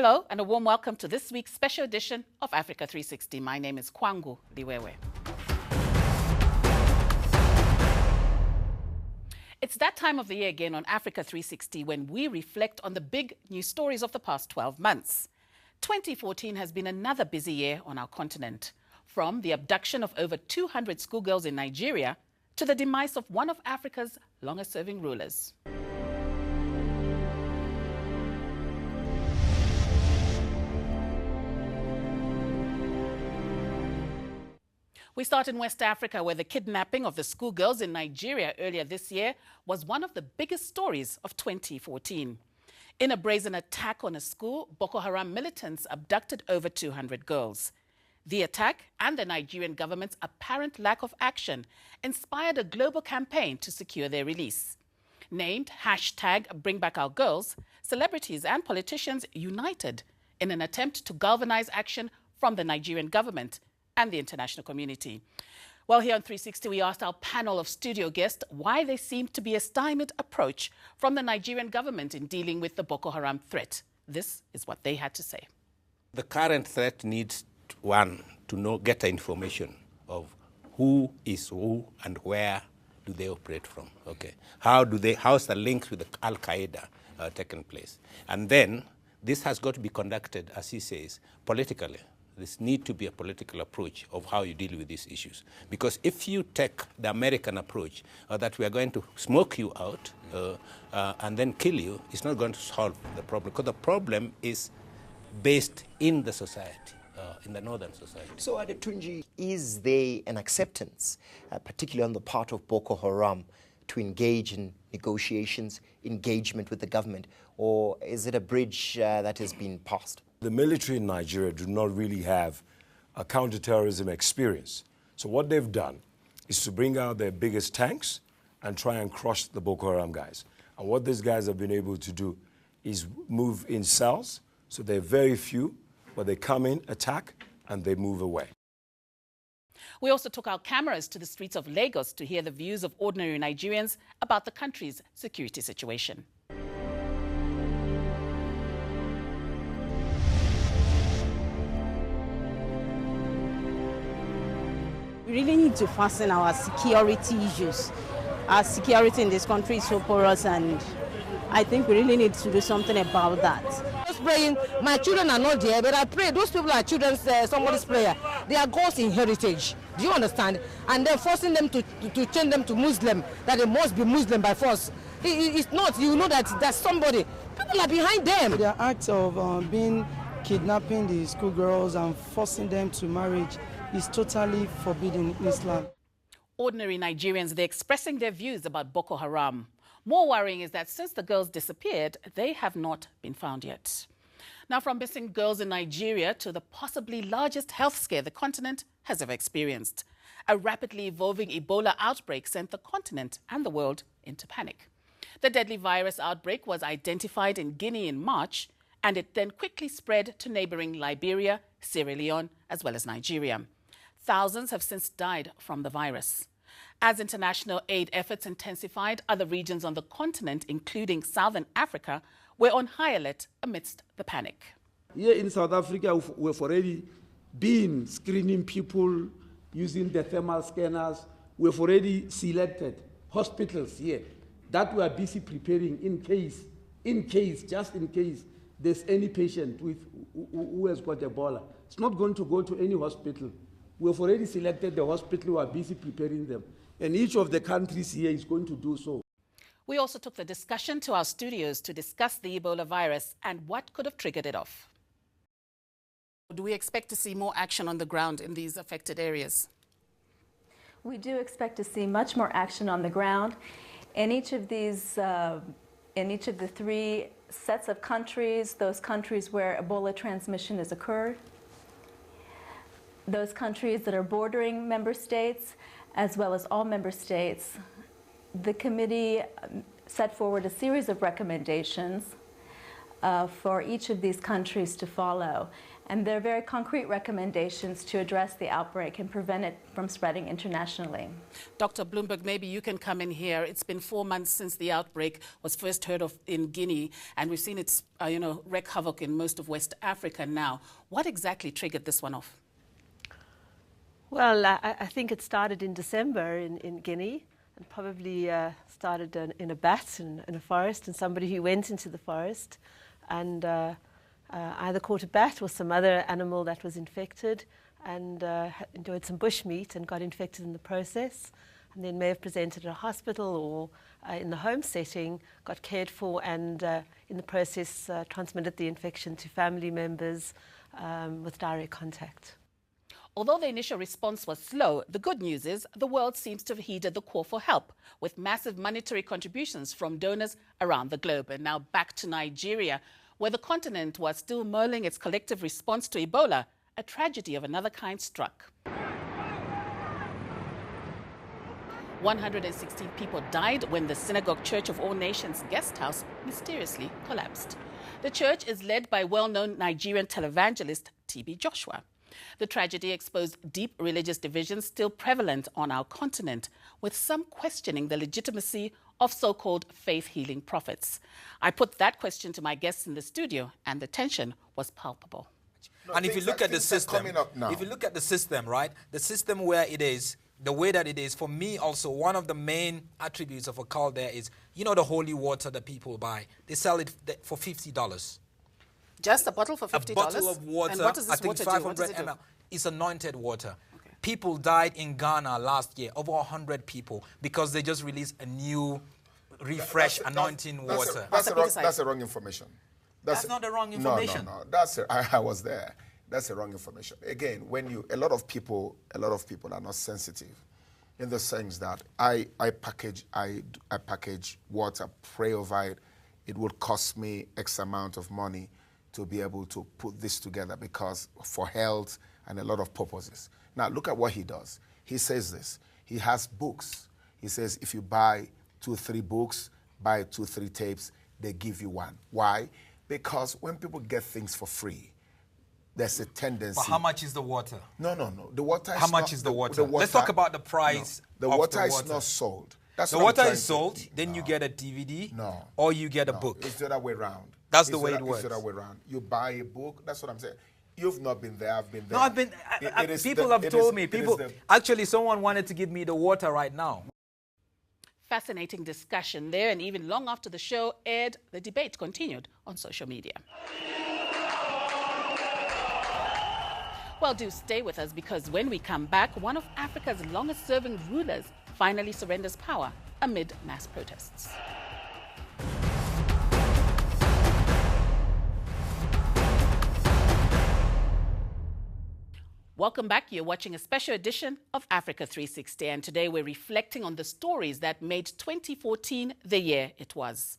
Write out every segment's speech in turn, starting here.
Hello and a warm welcome to this week's special edition of Africa 360. My name is Kwangu Liwewe. It's that time of the year again on Africa 360 when we reflect on the big news stories of the past 12 months. 2014 has been another busy year on our continent, from the abduction of over 200 schoolgirls in Nigeria to the demise of one of Africa's longest-serving rulers. We start in West Africa, where the kidnapping of the schoolgirls in Nigeria earlier this year was one of the biggest stories of 2014. In a brazen attack on a school, Boko Haram militants abducted over 200 girls. The attack and the Nigerian government's apparent lack of action inspired a global campaign to secure their release. Named #BringBackOurGirls, celebrities and politicians united in an attempt to galvanize action from the Nigerian government and the international community. Well, here on 360, we asked our panel of studio guests why there seemed to be a stymied approach from the Nigerian government in dealing with the Boko Haram threat. This is what they had to say. The current threat needs, one, to get the information of who is who and where do they operate from. Okay, how's the links with Al Qaeda taken place? And then this has got to be conducted, as he says, politically. This need to be a political approach of how you deal with these issues. Because if you take the American approach that we are going to smoke you out and then kill you, it's not going to solve the problem. Because the problem is based in the society, in the northern society. So, Adetunji, is there an acceptance, particularly on the part of Boko Haram, to engage in negotiations, engagement with the government, or is it a bridge that has been passed? The military in Nigeria do not really have a counterterrorism experience. So what they've done is to bring out their biggest tanks and try and crush the Boko Haram guys. And what these guys have been able to do is move in cells. So they're very few, but they come in, attack, and they move away. We also took our cameras to the streets of Lagos to hear the views of ordinary Nigerians about the country's security situation. We really need to fasten our security issues. Our security in this country is so porous, and I think we really need to do something about that. Just praying, my children are not there, but I pray those people are children, somebody's prayer. They are God's in heritage. Do you understand? And they're forcing them to change them to Muslim, that they must be Muslim by force. It's not. You know that there's somebody. People are behind them. Their act of kidnapping the schoolgirls and forcing them to marriage is totally forbidden in Islam. Ordinary Nigerians, they're expressing their views about Boko Haram. More worrying is that since the girls disappeared, they have not been found yet. Now, from missing girls in Nigeria to the possibly largest health scare the continent has ever experienced. A rapidly evolving Ebola outbreak sent the continent and the world into panic. The deadly virus outbreak was identified in Guinea in March, and it then quickly spread to neighboring Liberia, Sierra Leone, as well as Nigeria. Thousands have since died from the virus. As international aid efforts intensified, other regions on the continent, including Southern Africa, were on high alert amidst the panic. Here in South Africa, we've already been screening people using the thermal scanners. We've already selected hospitals here that we are busy preparing in case, just in case, there's any patient who has got Ebola. It's not going to go to any hospital. We've already selected the hospital, we are busy preparing them. And each of the countries here is going to do so. We also took the discussion to our studios to discuss the Ebola virus and what could have triggered it off. Do we expect to see more action on the ground in these affected areas? We do expect to see much more action on the ground. In each of these, in each of the three sets of countries, those countries where Ebola transmission has occurred, those countries that are bordering member states, as well as all member states, the committee set forward a series of recommendations for each of these countries to follow. And there are very concrete recommendations to address the outbreak and prevent it from spreading internationally. Dr. Bloomberg, maybe you can come in here. It's been 4 months since the outbreak was first heard of in Guinea, and we've seen it wreak havoc in most of West Africa now. What exactly triggered this one off? Well, I think it started in December in Guinea, and probably started in a bat in a forest, and somebody who went into the forest and either caught a bat or some other animal that was infected, and enjoyed some bushmeat and got infected in the process, and then may have presented at a hospital or in the home setting, got cared for, and in the process transmitted the infection to family members with direct contact. Although the initial response was slow, the good news is the world seems to have heeded the call for help, with massive monetary contributions from donors around the globe. And now back to Nigeria, where the continent was still mulling its collective response to Ebola, a tragedy of another kind struck. 116 people died when the Synagogue Church of All Nations guest house mysteriously collapsed. The church is led by well-known Nigerian televangelist T.B. Joshua. The tragedy exposed deep religious divisions still prevalent on our continent, with some questioning the legitimacy of so-called faith-healing prophets. I put that question to my guests in the studio, and the tension was palpable. And if you look at the system, if you look at the system, right, the system where it is, the way that it is, for me also, one of the main attributes of a cult there is, you know, the holy water that people buy. They sell it for $50. Just a bottle for $50? A bottle of water, and what does this I think water 500 ml. It's anointed water. Okay. People died in Ghana last year, over 100 people, because they just released a new, refreshed anointing water. That's the wrong information. That's not the wrong information. No. I was there. That's the wrong information. Again, when a lot of people are not sensitive, in the sense that I package water, pray over it. It would cost me X amount of money to be able to put this together, because for health and a lot of purposes. Now, look at what he does. He says this. He has books. He says if you buy 2-3 books, buy 2-3 tapes, they give you one. Why? Because when people get things for free, there's a tendency. But how much is the water? No. The water is How much is the water? Let's talk about the price. No, the water is not sold. That's the water is sold, then you get a DVD, or you get a book. It's the other way around. That's the way it works. It's the other way around. You buy a book, that's what I'm saying. You've not been there, I've been there. No, I've been, people have told me, actually someone wanted to give me the water right now. Fascinating discussion there, and even long after the show aired, the debate continued on social media. Well, do stay with us, because when we come back, one of Africa's longest-serving rulers finally surrenders power amid mass protests. Welcome back. You're watching a special edition of Africa 360, and today we're reflecting on the stories that made 2014 the year it was.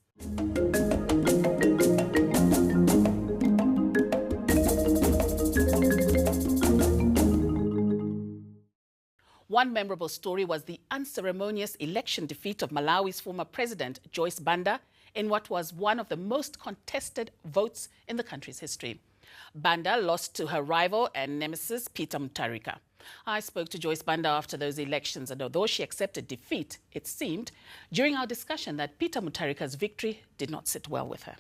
One memorable story was the unceremonious election defeat of Malawi's former president, Joyce Banda, in what was one of the most contested votes in the country's history. Banda lost to her rival and nemesis, Peter Mutharika. I spoke to Joyce Banda after those elections, and although she accepted defeat, it seemed during our discussion that Peter Mutharika's victory did not sit well with her.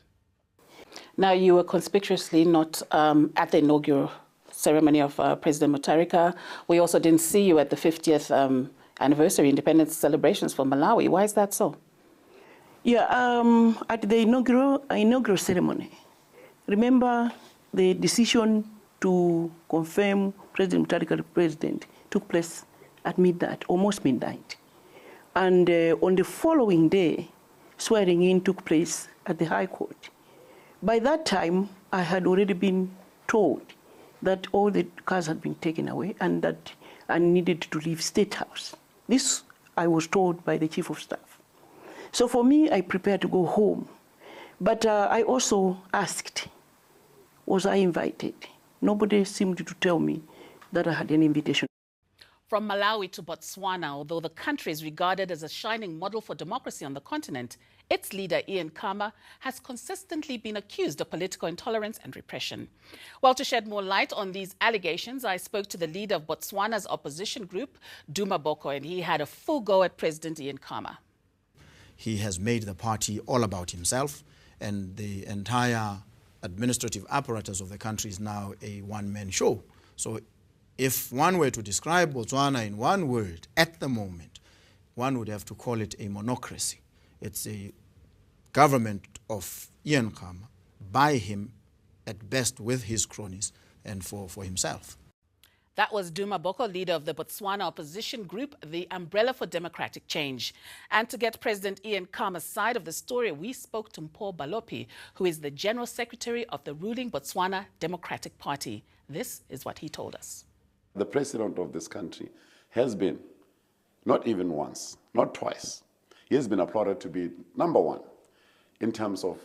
Now, you were conspicuously not at the inaugural ceremony of President Mutharika. We also didn't see you at the 50th anniversary independence celebrations for Malawi. Why is that so? Yeah, at the inaugural ceremony, remember the decision to confirm President Mutharika president took place at midnight, almost midnight. And on the following day, swearing in took place at the High Court. By that time, I had already been told that all the cars had been taken away and that I needed to leave State House. This I was told by the Chief of Staff. So for me, I prepared to go home. But I also asked, was I invited? Nobody seemed to tell me that I had an invitation. From Malawi to Botswana, although the country is regarded as a shining model for democracy on the continent, its leader, Ian Khama, has consistently been accused of political intolerance and repression. Well, to shed more light on these allegations, I spoke to the leader of Botswana's opposition group, Duma Boko, and he had a full go at President Ian Khama. He has made the party all about himself, and the entire administrative apparatus of the country is now a one-man show. So if one were to describe Botswana in one word at the moment, one would have to call it a monocracy. It's a government of Ian Khama, by him, at best with his cronies, and for himself. That was Duma Boko, leader of the Botswana opposition group, the Umbrella for Democratic Change. And to get President Ian Khama's side of the story, we spoke to Mpho Balopi, who is the General Secretary of the ruling Botswana Democratic Party. This is what he told us. The president of this country has been, not even once, not twice, he has been applauded to be number one in terms of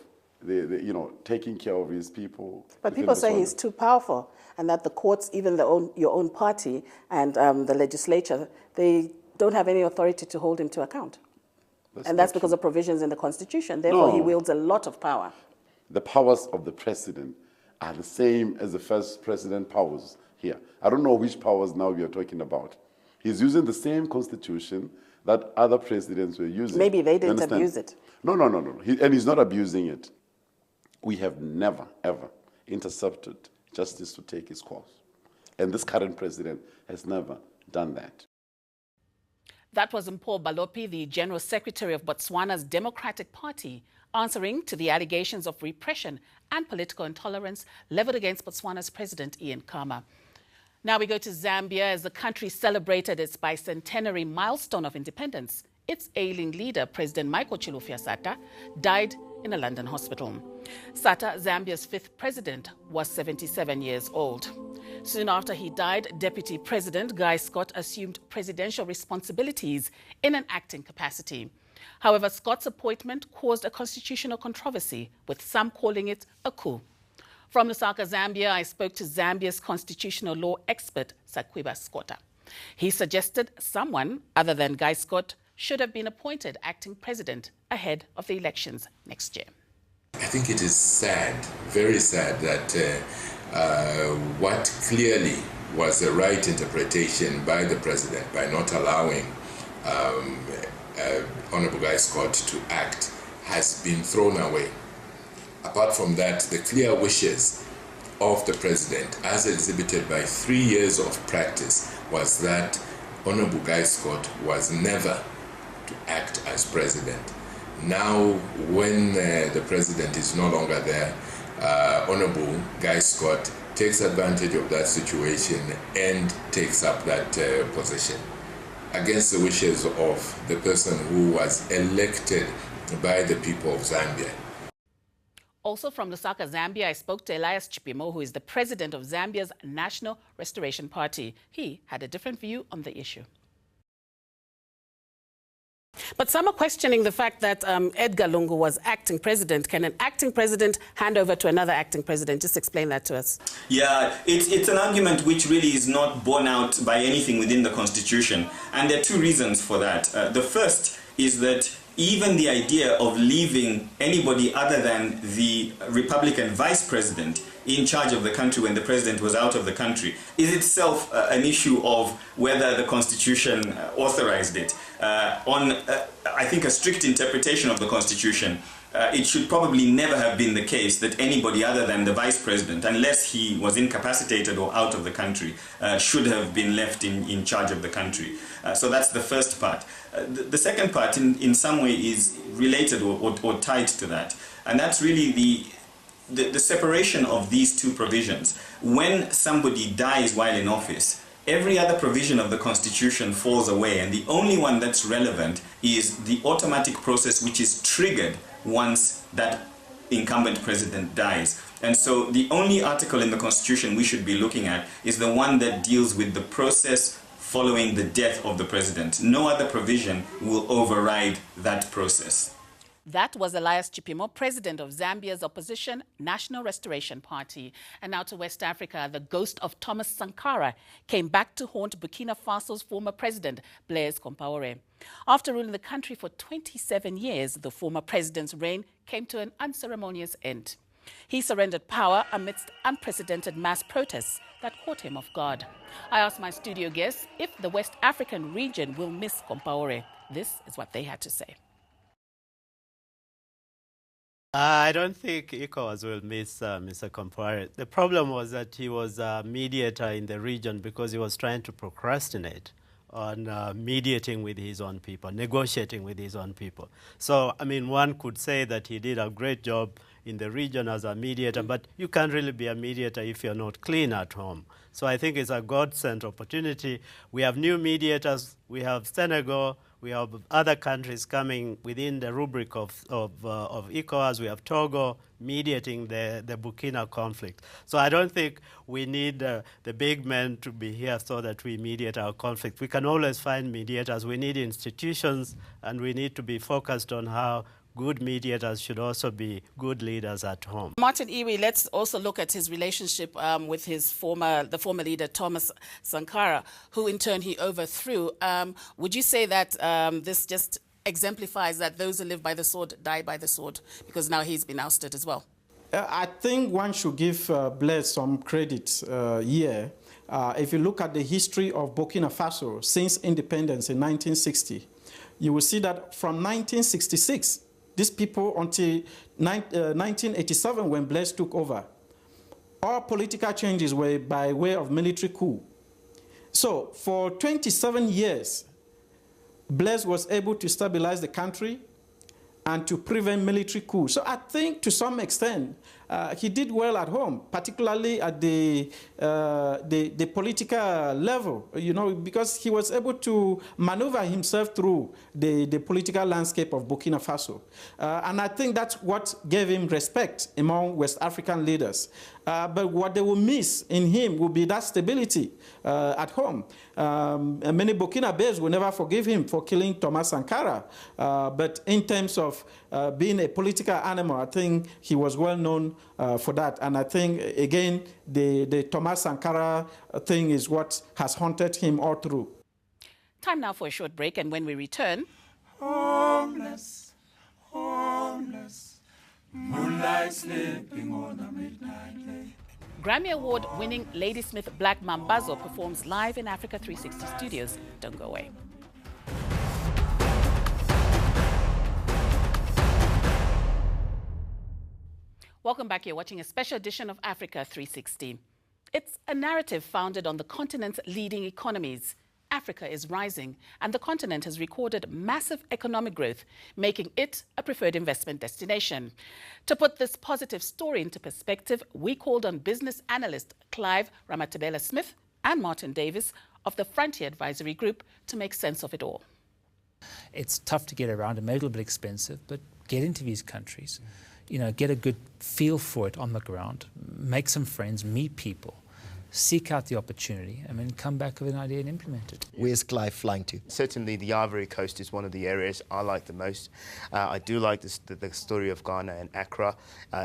taking care of his people. But people say he's too powerful, and that the courts, even your own party and the legislature, they don't have any authority to hold him to account. That's because of provisions in the Constitution. Therefore, he wields a lot of power. The powers of the president are the same as the first president powers here. I don't know which powers now we are talking about. He's using the same Constitution that other presidents were using. Maybe they didn't abuse it. No. And he's not abusing it. We have never, ever intercepted justice to take its course. And this current president has never done that. That was Mpho Balopi, the General Secretary of Botswana's Democratic Party, answering to the allegations of repression and political intolerance leveled against Botswana's President Ian Khama. Now we go to Zambia as the country celebrated its bicentenary milestone of independence. Its ailing leader, President Michael Chilufya Sata, died in a London hospital. Sata, Zambia's fifth president, was 77 years old. Soon after he died, Deputy President Guy Scott assumed presidential responsibilities in an acting capacity. However, Scott's appointment caused a constitutional controversy, with some calling it a coup. From Lusaka, Zambia, I spoke to Zambia's constitutional law expert, Sakwiba Skota. He suggested someone other than Guy Scott should have been appointed acting president ahead of the elections next year. I think it is sad, very sad, that what clearly was the right interpretation by the president by not allowing Honorable Guy Scott to act has been thrown away. Apart from that, the clear wishes of the president, as exhibited by 3 years of practice, was that Honorable Guy Scott was never to act as president. Now, when the president is no longer there, Honorable Guy Scott takes advantage of that situation and takes up that position against the wishes of the person who was elected by the people of Zambia. Also from Lusaka, Zambia, I spoke to Elias Chipimo, who is the president of Zambia's National Restoration Party. He had a different view on the issue. But some are questioning the fact that Edgar Lungu was acting president. Can an acting president hand over to another acting president? Just explain that to us. Yeah, it's an argument which really is not borne out by anything within the Constitution. And there are two reasons for that. The first is that even the idea of leaving anybody other than the Republican vice president in charge of the country when the president was out of the country is itself an issue of whether the Constitution authorized it. I think, a strict interpretation of the Constitution, it should probably never have been the case that anybody other than the vice president, unless he was incapacitated or out of the country, should have been left in charge of the country. So that's the first part. The second part, in some way, is related or tied to that, and that's really the separation of these two provisions. When somebody dies while in office, every other provision of the Constitution falls away, and the only one that's relevant is the automatic process which is triggered once that incumbent president dies. And so the only article in the Constitution we should be looking at is the one that deals with the process following the death of the president. No other provision will override that process. That was Elias Chipimo, president of Zambia's opposition National Restoration Party. And now to West Africa, the ghost of Thomas Sankara came back to haunt Burkina Faso's former president, Blaise Compaoré. After ruling the country for 27 years, the former president's reign came to an unceremonious end. He surrendered power amidst unprecedented mass protests that caught him off guard. I asked my studio guests if the West African region will miss Compaoré. This is what they had to say. I don't think ECOWAS will miss Mr. Compaoré. The problem was that he was a mediator in the region because he was trying to procrastinate on mediating with his own people, negotiating with his own people. So, I mean, one could say that he did a great job in the region as a mediator, but you can't really be a mediator if you're not clean at home. So I think it's a God-sent opportunity. We have new mediators. We have Senegal. We have other countries coming within the rubric of ECOWAS. We have Togo mediating the Burkina conflict. So I don't think we need the big men to be here so that we mediate our conflict. We can always find mediators. We need institutions, and we need to be focused on how good mediators should also be good leaders at home. Martin Iwi, let's also look at his relationship with the former leader, Thomas Sankara, who in turn he overthrew. Would you say that this just exemplifies that those who live by the sword die by the sword, because now he's been ousted as well? I think one should give Blaise some credit here. If you look at the history of Burkina Faso since independence in 1960, you will see that from 1966, these people until 1987 when Blaise took over, all political changes were by way of military coup. So for 27 years, Blaise was able to stabilize the country and to prevent military coups. So I think to some extent, he did well at home, particularly at the political level, you know, because he was able to maneuver himself through the political landscape of Burkina Faso. And I think that's what gave him respect among West African leaders. But what they will miss in him will be that stability at home. Many Burkinabés will never forgive him for killing Thomas Sankara. But in terms of being a political animal, I think he was well known for that. And I think, again, the Thomas Sankara thing is what has haunted him all through. Time now for a short break, and when we return... Homeless, homeless, moonlight sleeping on a midnight lake. Grammy Award-winning Ladysmith Black Mambazo performs live in Africa 360 Studios. Don't go away. Welcome back. You're watching a special edition of Africa 360. It's a narrative founded on the continent's leading economies. Africa is rising, and the continent has recorded massive economic growth, making it a preferred investment destination. To put this positive story into perspective, we called on business analyst Clive Ramatabela-Smith and Martin Davis of the Frontier Advisory Group to make sense of it all. It's tough to get around and maybe a little bit expensive, but get into these countries, you know, get a good feel for it on the ground, make some friends, meet people, seek out the opportunity, and then come back with an idea and implement it. Where's Clive flying to? Certainly the Ivory Coast is one of the areas I like the most. I do like the story of Ghana and Accra.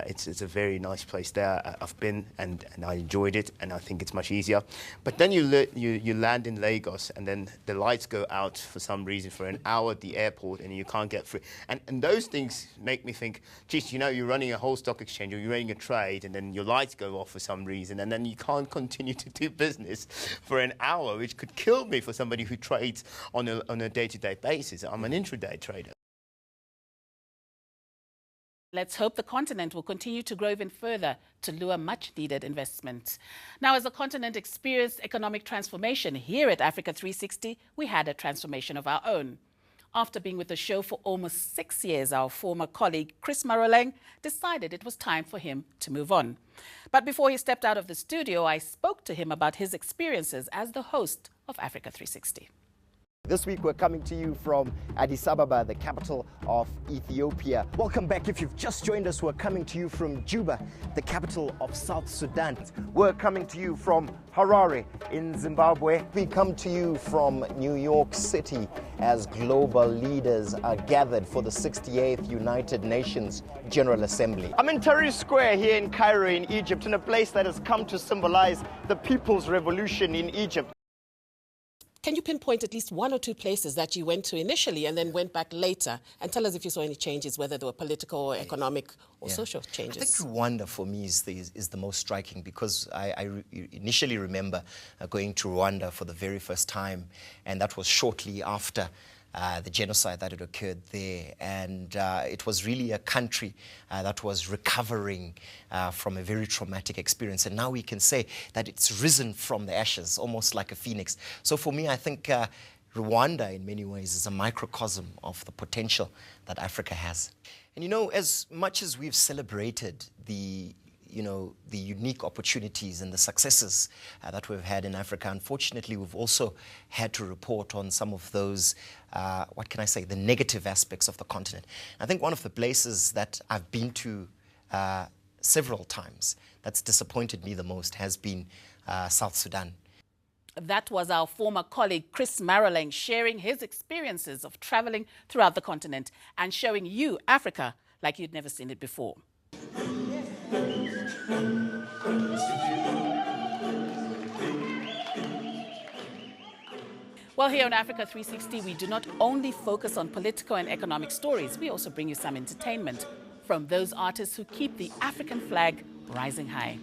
It's a very nice place there. I've been and I enjoyed it, and I think it's much easier. But then you land in Lagos, and then the lights go out for some reason for an hour at the airport, and you can't get free. And those things make me think, geez, you know, you're running a whole stock exchange, or you're running a trade, and then your lights go off for some reason, and then you can't continue to do business for an hour, which could kill me for somebody who trades on a day-to-day basis. I'm an intraday trader. Let's hope the continent will continue to grow even further to lure much-needed investment. Now, as the continent experienced economic transformation, here at Africa 360, we had a transformation of our own. After being with the show for almost 6 years, our former colleague Chris Maroleng decided it was time for him to move on. But before he stepped out of the studio, I spoke to him about his experiences as the host of Africa 360. This week we're coming to you from Addis Ababa, the capital of Ethiopia. Welcome back. If you've just joined us, we're coming to you from Juba, the capital of South Sudan. We're coming to you from Harare in Zimbabwe. We come to you from New York City as global leaders are gathered for the 68th United Nations General Assembly. I'm in Tahrir Square here in Cairo in Egypt, in a place that has come to symbolize the People's Revolution in Egypt. Can you pinpoint at least one or two places that you went to initially and then went back later, and tell us if you saw any changes, whether they were political or economic or social changes? I think Rwanda for me is the most striking, because I initially remember going to Rwanda for the very first time, and that was shortly after the genocide that had occurred there. And it was really a country that was recovering from a very traumatic experience. And now we can say that it's risen from the ashes, almost like a phoenix. So for me, I think Rwanda, in many ways, is a microcosm of the potential that Africa has. And you know, as much as we've celebrated the unique opportunities and the successes that we've had in Africa, unfortunately, we've also had to report on some of those, the negative aspects of the continent. I think one of the places that I've been to several times that's disappointed me the most has been South Sudan. That was our former colleague Chris Marolang sharing his experiences of traveling throughout the continent and showing you Africa like you'd never seen it before. Well, here on Africa 360, we do not only focus on political and economic stories, we also bring you some entertainment from those artists who keep the African flag rising high.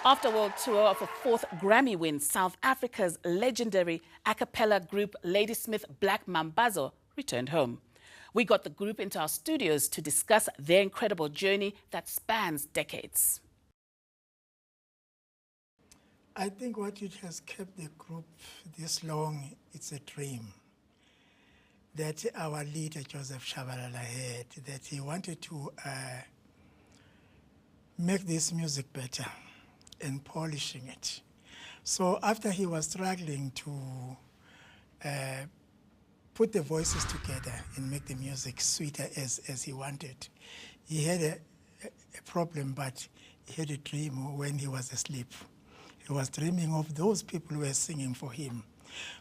After a world tour of a 4th Grammy win, South Africa's legendary a cappella group Ladysmith Black Mambazo returned home. We got the group into our studios to discuss their incredible journey that spans decades. I think what it has kept the group this long, it's a dream that our leader, Joseph Shabalala, had, that he wanted to make this music better and polishing it. So after he was struggling to put the voices together and make the music sweeter as he wanted, he had a problem, but he had a dream when he was asleep. He was dreaming of those people who were singing for him.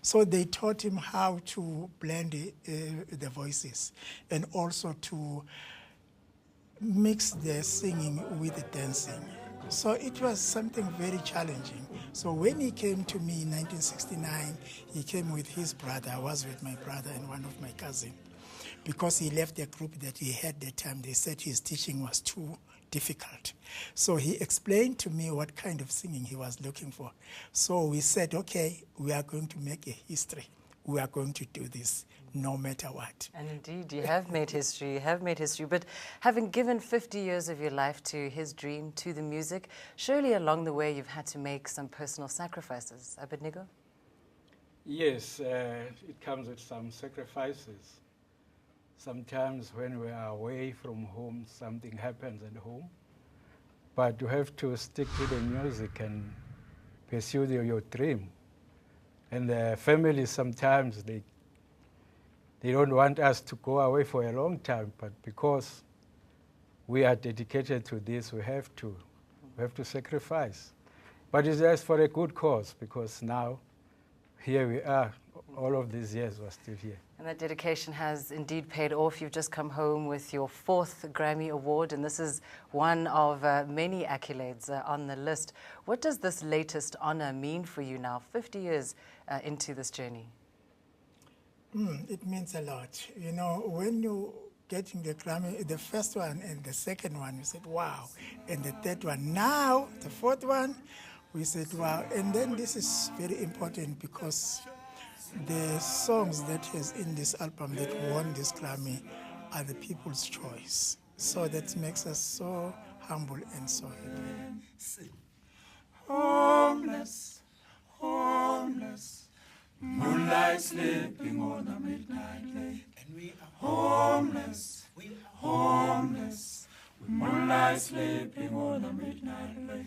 So they taught him how to blend the voices and also to mix the singing with the dancing. So it was something very challenging. So when he came to me in 1969, he came with his brother. I was with my brother and one of my cousins. Because he left the group that he had that time, they said his teaching was too difficult. So he explained to me what kind of singing he was looking for. So we said, okay, we are going to make a history. We are going to do this no matter what. And indeed, you have made history, But having given 50 years of your life to his dream, to the music, surely along the way you've had to make some personal sacrifices. Abednego? Yes, it comes with some sacrifices. Sometimes when we are away from home, something happens at home. But you have to stick to the music and pursue your dream. And the family sometimes, they don't want us to go away for a long time, but because we are dedicated to this, we have to sacrifice. But it's just for a good cause, because now here we are. All of these years we're still here. And that dedication has indeed paid off. You've just come home with your 4th Grammy Award, and this is one of many accolades on the list. What does this latest honor mean for you now, 50 years into this journey? It means a lot. You know, when you getting the Grammy, the first one and the second one, you said, wow. And the third one, now the 4th one, we said, wow. And then this is very important because the songs that is in this album that won this Grammy are the people's choice. So that makes us so humble and so happy. Homeless, homeless, moonlight sleeping on a midnight lake. And we are homeless, homeless, moonlight sleeping on a midnight lake.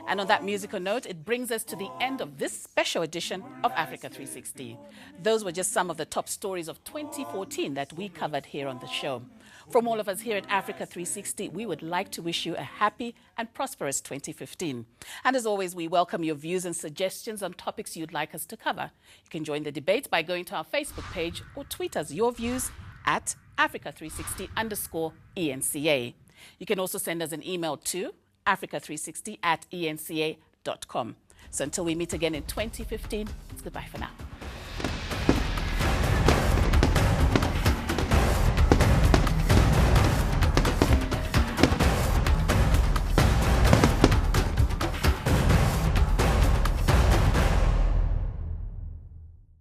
And on that musical note, it brings us to the end of this special edition of Africa 360. Those were just some of the top stories of 2014 that we covered here on the show. From all of us here at Africa 360, we would like to wish you a happy and prosperous 2015. And as always, we welcome your views and suggestions on topics you'd like us to cover. You can join the debate by going to our Facebook page or tweet us your views at Africa360_ENCA. You can also send us an email to africa360@enca.com. So until we meet again in 2015, it's goodbye for now.